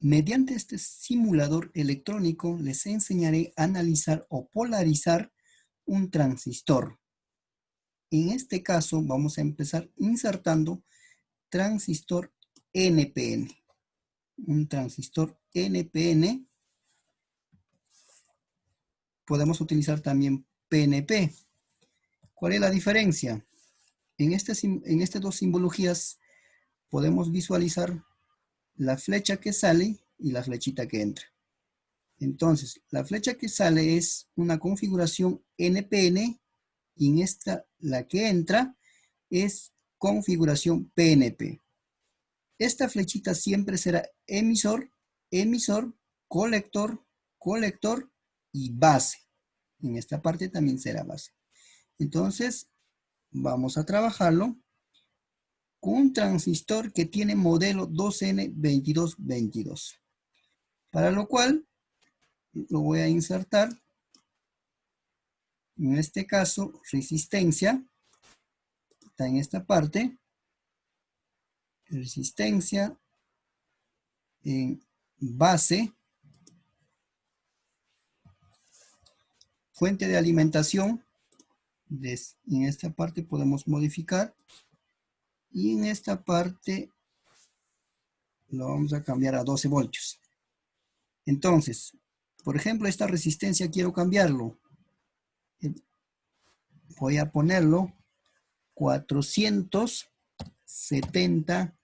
Mediante este simulador electrónico les enseñaré a analizar o polarizar un transistor. En este caso vamos a empezar insertando transistor NPN. Un transistor NPN. Podemos utilizar también PNP. ¿Cuál es la diferencia? En estas dos simbologías podemos visualizar la flecha que sale y la flechita que entra. Entonces, la flecha que sale es una configuración NPN y en esta, la que entra, es configuración PNP. Esta flechita siempre será emisor, emisor, colector, colector y base. En esta parte también será base. Entonces, vamos a trabajarlo con un transistor que tiene modelo 2N2222. Para lo cual, lo voy a insertar, en este caso, resistencia, está en esta parte, resistencia en base, fuente de alimentación, en esta parte podemos modificar, y en esta parte lo vamos a cambiar a 12 voltios. Entonces, por ejemplo, esta resistencia quiero cambiarlo. Voy a ponerlo 470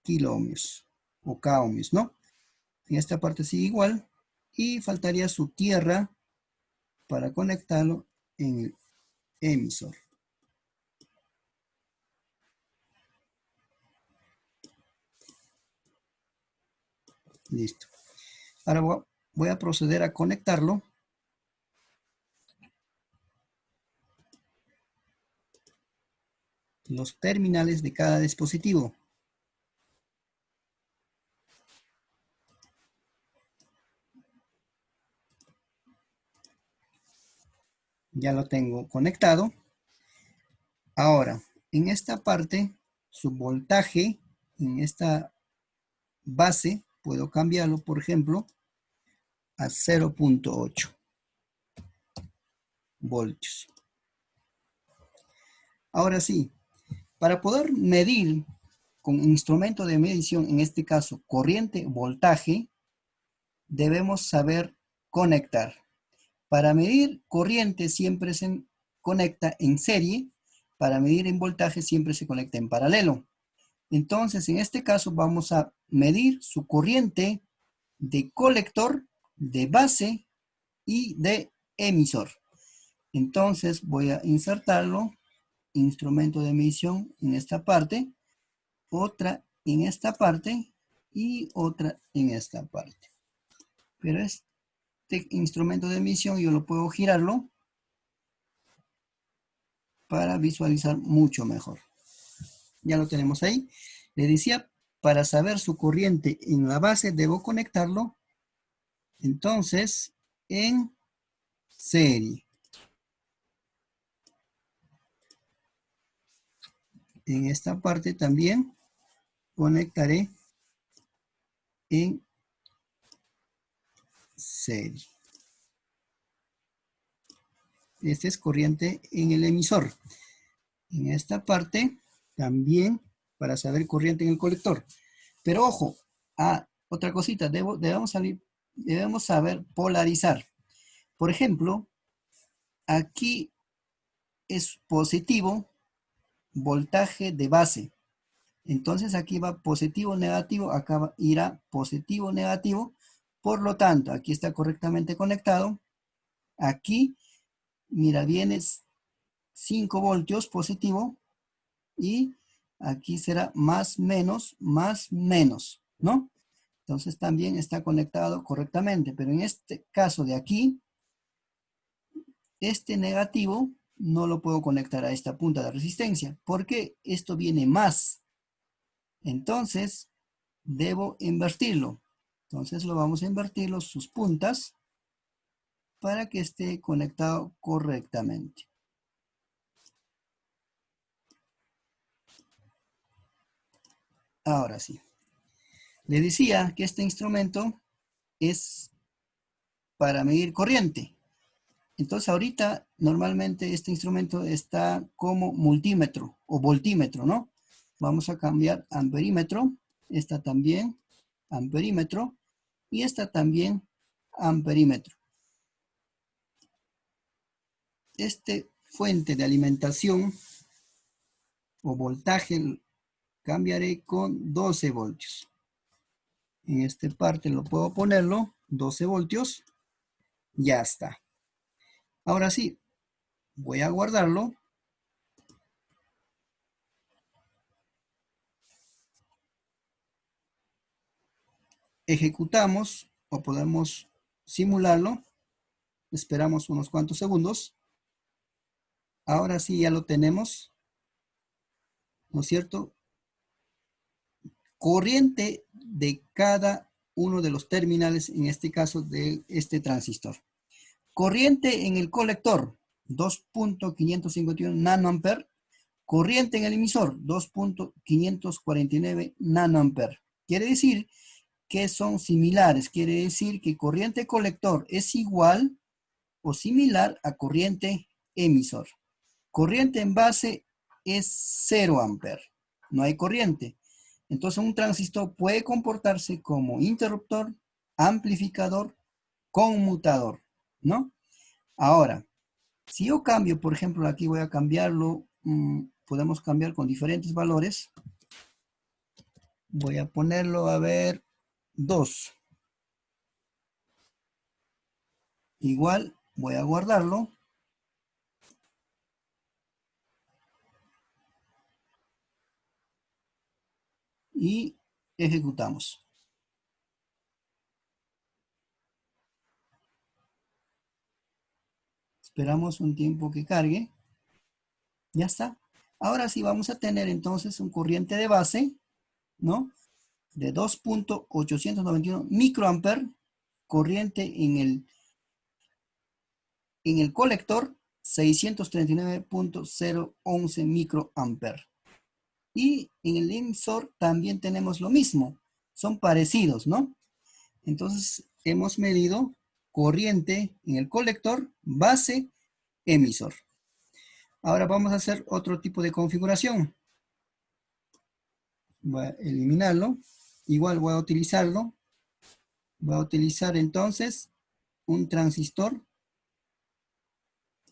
kiloohmios o k-ohmios, ¿no? En esta parte sigue igual y faltaría su tierra para conectarlo en el emisor. Listo. Ahora voy a proceder a conectarlo. Los terminales de cada dispositivo. Ya lo tengo conectado. Ahora, en esta parte, su voltaje, en esta base, puedo cambiarlo, por ejemplo, a 0.8 voltios. Ahora sí, para poder medir con instrumento de medición, en este caso corriente, voltaje, debemos saber conectar. Para medir corriente siempre se conecta en serie, para medir en voltaje siempre se conecta en paralelo. Entonces, en este caso vamos a medir su corriente de colector, de base y de emisor. Entonces voy a insertarlo, instrumento de medición en esta parte, otra en esta parte y otra en esta parte. Pero este instrumento de medición yo lo puedo girarlo para visualizar mucho mejor. Ya lo tenemos ahí. Le decía, para saber su corriente en la base debo conectarlo entonces en serie. En esta parte también conectaré en serie. Esta es corriente en el emisor. En esta parte también para saber corriente en el colector. Pero ojo, otra cosita, debemos saber polarizar. Por ejemplo, aquí es positivo, voltaje de base. Entonces aquí va positivo, negativo, acá irá positivo, negativo. Por lo tanto, aquí está correctamente conectado. Aquí, mira, viene 5 voltios positivo y aquí será más, menos, ¿no? Entonces también está conectado correctamente, pero en este caso de aquí, este negativo no lo puedo conectar a esta punta de resistencia, porque esto viene más. Entonces, debo invertirlo. Entonces lo vamos a invertir sus puntas para que esté conectado correctamente. Ahora sí. Le decía que este instrumento es para medir corriente. Entonces ahorita normalmente este instrumento está como multímetro o voltímetro, ¿no? Vamos a cambiar amperímetro, esta también amperímetro y esta también amperímetro. Este fuente de alimentación o voltaje cambiaré con 12 voltios. En esta parte lo puedo ponerlo, 12 voltios, ya está. Ahora sí, voy a guardarlo. Ejecutamos o podemos simularlo. Esperamos unos cuantos segundos. Ahora sí ya lo tenemos, ¿no es cierto? Corriente de cada uno de los terminales, en este caso de este transistor. Corriente en el colector, 2.551 nanoamperes. Corriente en el emisor, 2.549 nanoamperes. Quiere decir que son similares. Quiere decir que corriente colector es igual o similar a corriente emisor. Corriente en base es 0 amperes. No hay corriente. Entonces un transistor puede comportarse como interruptor, amplificador, conmutador, ¿no? Ahora, si yo cambio, por ejemplo, aquí voy a cambiarlo, podemos cambiar con diferentes valores. Voy a ponerlo, a ver, 2. Igual, voy a guardarlo. Y ejecutamos. Esperamos un tiempo que cargue. Ya está. Ahora sí vamos a tener entonces un corriente de base, ¿no? De 2.891 microamperes, corriente en el colector 639.011 microamperes. Y en el emisor también tenemos lo mismo, son parecidos, ¿no? Entonces hemos medido corriente en el colector, base, emisor. Ahora vamos a hacer otro tipo de configuración. Voy a eliminarlo. Igual voy a utilizarlo. Voy a utilizar entonces un transistor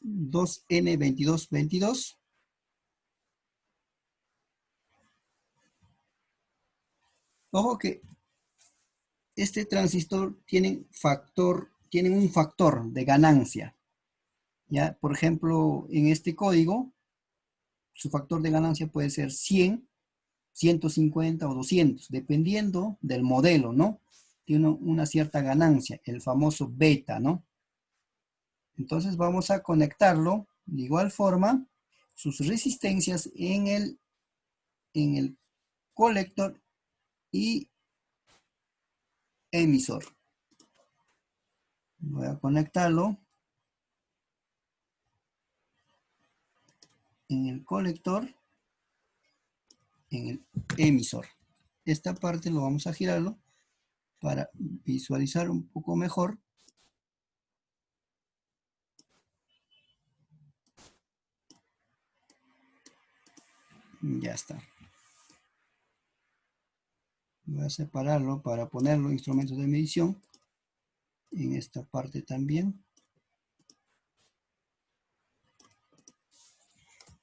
2N2222. Ojo que este transistor tiene un factor de ganancia. ¿Ya? Por ejemplo, en este código, su factor de ganancia puede ser 100, 150 o 200, dependiendo del modelo, ¿no? Tiene una cierta ganancia, el famoso beta, ¿no? Entonces vamos a conectarlo de igual forma, sus resistencias en el colector y emisor. Voy a conectarlo en el colector, en el emisor. Esta parte lo vamos a girarlo para visualizar un poco mejor. Ya está. Voy a separarlo para ponerlo instrumentos de medición en esta parte también.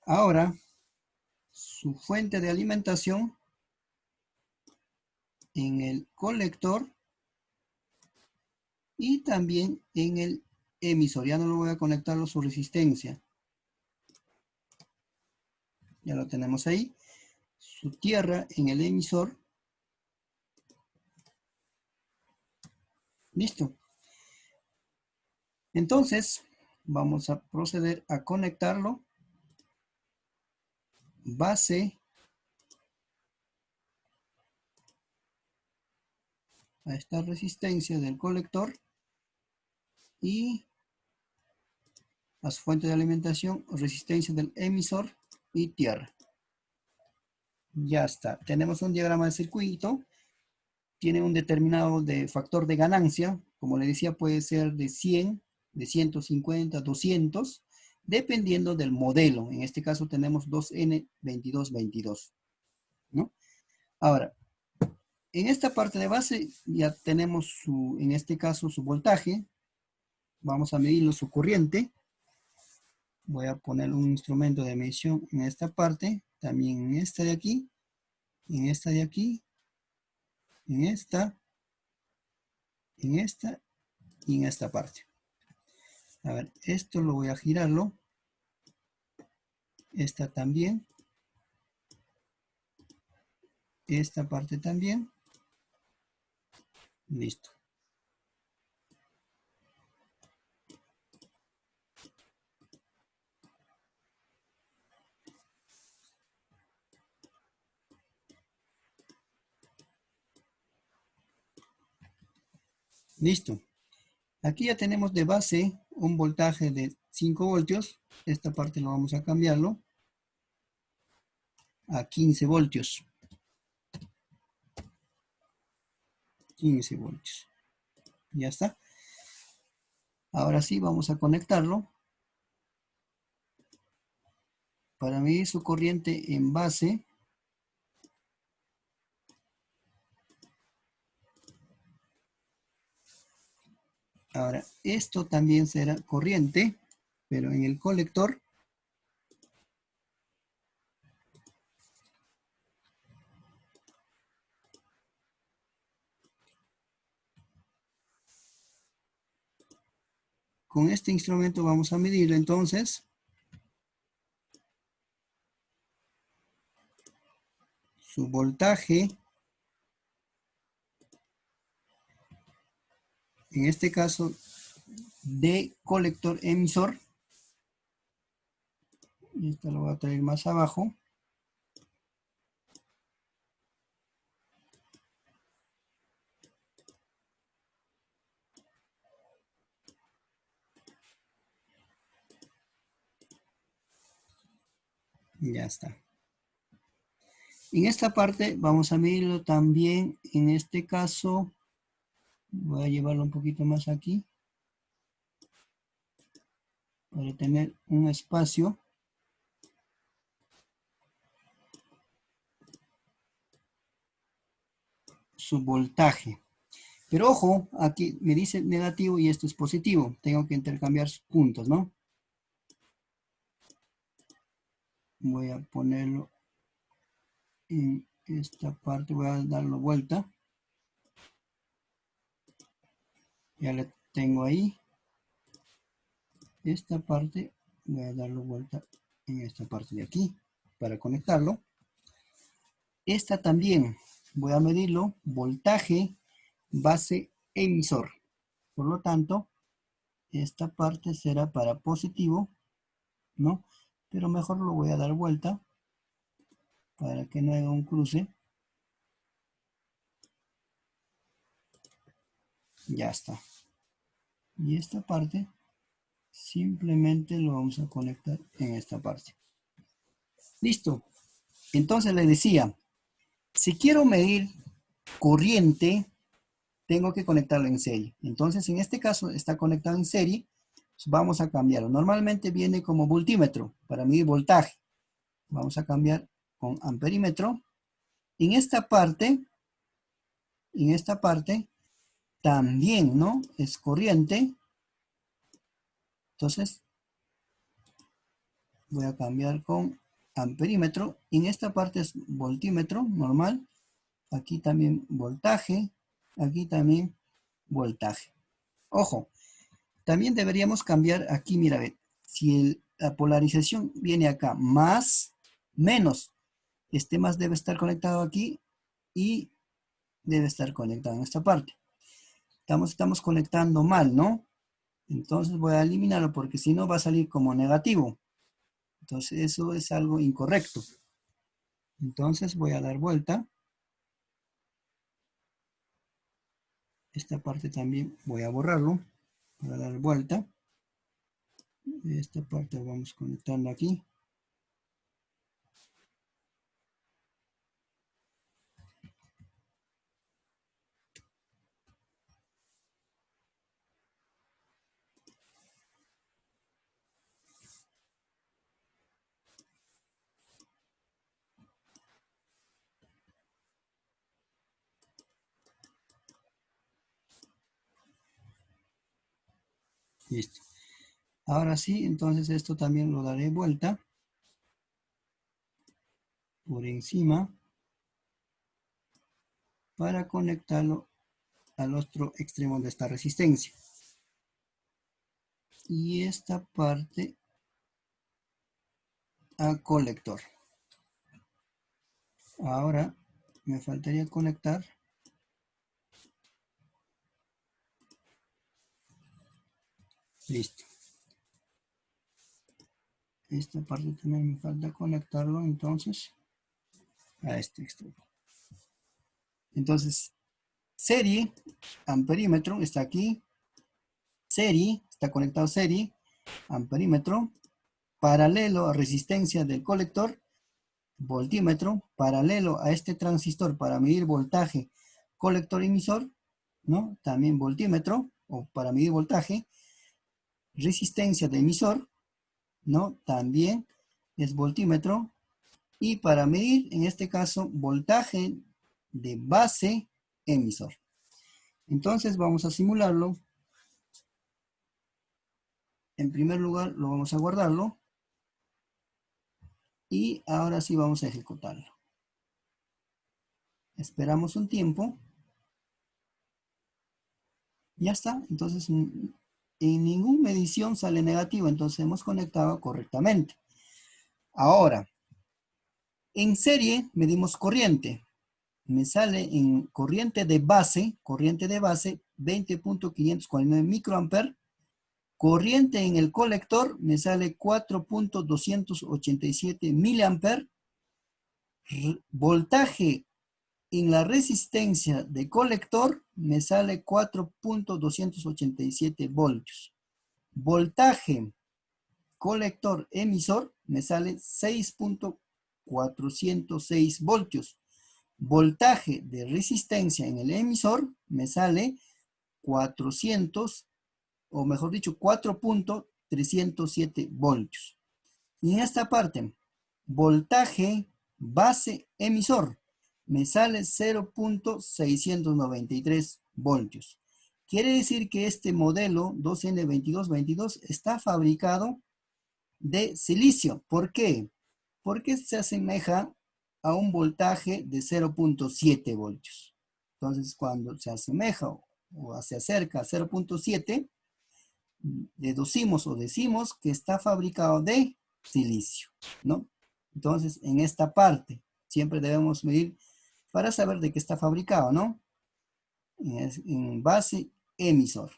Ahora, su fuente de alimentación en el colector y también en el emisor. Ya no lo voy a conectar a su resistencia. Ya lo tenemos ahí. Su tierra en el emisor. Listo. Entonces, vamos a proceder a conectarlo. Base a esta resistencia del colector y a su fuente de alimentación, resistencia del emisor y tierra. Ya está. Tenemos un diagrama de circuito. tiene un determinado factor de ganancia, como le decía, puede ser de 100, de 150, 200, dependiendo del modelo. En este caso tenemos 2N2222, ¿no? Ahora, en esta parte de base ya tenemos en este caso su voltaje. Vamos a medirlo su corriente. Voy a poner un instrumento de medición en esta parte, también en esta de aquí, en esta de aquí, en esta y en esta parte. A ver, esto lo voy a girarlo. Esta también. Esta parte también. Listo. Listo. Aquí ya tenemos de base un voltaje de 5 voltios. Esta parte lo vamos a cambiarlo a 15 voltios. 15 voltios. Ya está. Ahora sí vamos a conectarlo. Para medir su corriente en base. Ahora, esto también será corriente, pero en el colector. Con este instrumento vamos a medir entonces su voltaje, en este caso de colector emisor. Y esto lo voy a traer más abajo. Ya está. En esta parte vamos a medirlo también, en este caso, voy a llevarlo un poquito más aquí, para tener un espacio. Su voltaje. Pero ojo, aquí me dice negativo y esto es positivo. Tengo que intercambiar puntos, ¿no? Voy a ponerlo en esta parte, voy a darlo vuelta. Ya le tengo ahí. Esta parte voy a darlo vuelta en esta parte de aquí para conectarlo. Esta también voy a medirlo, voltaje, base, emisor. Por lo tanto, esta parte será para positivo, ¿no? Pero mejor lo voy a dar vuelta para que no haga un cruce. Ya está. Y esta parte simplemente lo vamos a conectar en esta parte. Listo. Entonces le decía, si quiero medir corriente, tengo que conectarlo en serie. Entonces en este caso está conectado en serie. Vamos a cambiarlo. Normalmente viene como voltímetro para medir voltaje. Vamos a cambiar con amperímetro. En esta parte también, ¿no? Es corriente. Entonces voy a cambiar con amperímetro. En esta parte es voltímetro normal. Aquí también voltaje. Aquí también voltaje. Ojo, también deberíamos cambiar aquí, mira, ve, si la polarización viene acá, más, menos, este más debe estar conectado aquí y debe estar conectado en esta parte. Estamos conectando mal, ¿no? Entonces voy a eliminarlo porque si no va a salir como negativo. Entonces eso es algo incorrecto. Entonces voy a dar vuelta. Esta parte también voy a borrarlo. Voy a dar vuelta. Esta parte vamos conectando aquí. Listo. Ahora sí, entonces esto también lo daré vuelta por encima para conectarlo al otro extremo de esta resistencia. Y esta parte al colector. Ahora me faltaría conectar listo. Esta parte también me falta conectarlo entonces a este extremo. Entonces, serie, amperímetro está aquí, serie, está conectado serie, amperímetro, paralelo a resistencia del colector, voltímetro, paralelo a este transistor para medir voltaje, colector emisor, ¿no? También voltímetro, o para medir voltaje, resistencia de emisor, ¿no? También es voltímetro, y para medir, en este caso, voltaje de base emisor. Entonces vamos a simularlo. En primer lugar, lo vamos a guardarlo. Y ahora sí vamos a ejecutarlo. Esperamos un tiempo. Ya está. Entonces, en ninguna medición sale negativo. Entonces hemos conectado correctamente. Ahora, en serie medimos corriente. Me sale en corriente de base 20.549 microamperes. Corriente en el colector me sale 4.287 miliamperes. Voltaje en la resistencia de colector me sale 4.287 voltios. Voltaje colector emisor me sale 6.406 voltios. Voltaje de resistencia en el emisor me sale 400, o mejor dicho, 4.307 voltios. Y en esta parte, voltaje base emisor, me sale 0.693 voltios. Quiere decir que este modelo 2N2222 está fabricado de silicio. ¿Por qué? Porque se asemeja a un voltaje de 0.7 voltios. Entonces, cuando se asemeja o se acerca a 0.7, deducimos o decimos que está fabricado de silicio, ¿no? Entonces, en esta parte, siempre debemos medir para saber de qué está fabricado, ¿no? En base emisor.